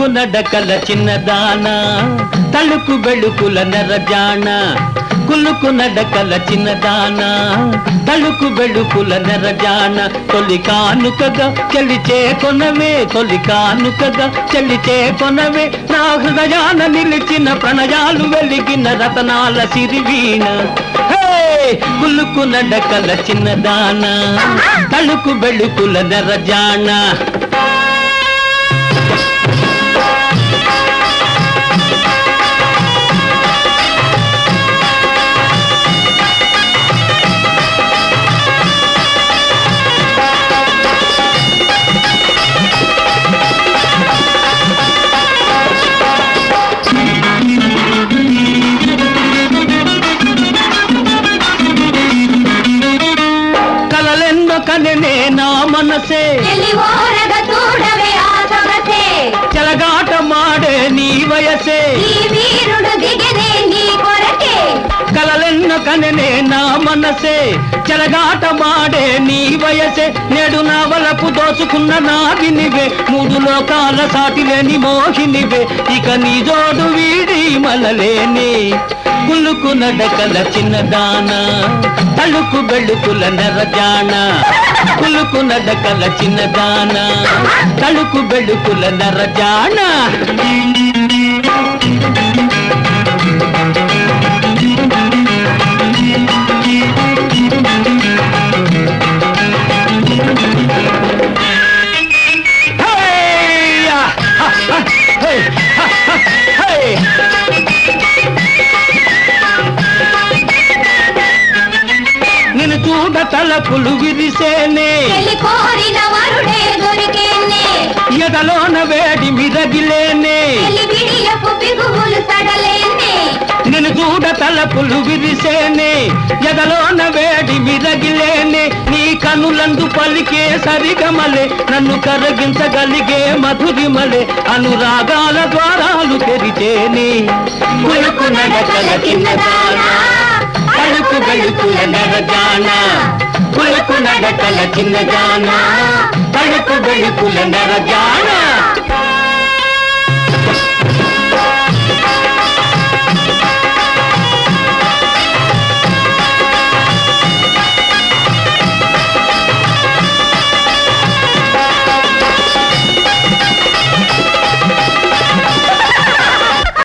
కులుకు నడకల చిన్నదాన తలుకు బెళుకుల నెరజాణ కులుకు నడకల చిన్నదాన తలుకు బెళుకుల నెరజాణ తొలి కానుకగా చెల్లిచే కొనవే తొలి కానుకగా చెల్లిచే కొనవే నా హృదయాన నిలిచిన ప్రణయాలు వెలిగిన రతనాల సిరివీణ కులుకు నడకల చిన్నదాన తలుకు బెళుకుల నెరజాణ కననే నా మనసే చెలగాట మాడే నీ వయసే కలలెన్న కననే నా మనసే చెలగాట మాడే నీ వయసే నేడు నా వలపు దోచుకున్న నాగినివే మూడు లోకాల సాటిలేని మోహినివే ఇక నీ జోడు వీడి మలలేని కులుకు నడకల చిన్నదాన తలుకు బెళుకుల నెరజాణ కులుకు నడకల చిన్నదాన తలుకు బెళుకుల నెరజాణ నిన్ను చూడ తలపులు విరిసేనే ఎదలోన వేడి మిరగిలేనే నిన్ను చూడ తలపులు విరిసేనే ఎదలోన వేడి మిరగిలేనే నీ కనులందు పలికే సరిగమలే నన్ను కరగించగలిగే మధురిమలే అనురాగాల ద్వారాలు తెరిచేనే కులుకు నడకల చిన్నదాన తలుకు బెళుకుల నెరజాణ కులుకు నడకల చిన్నదాన తలుకు బెళుకుల నెరజాణ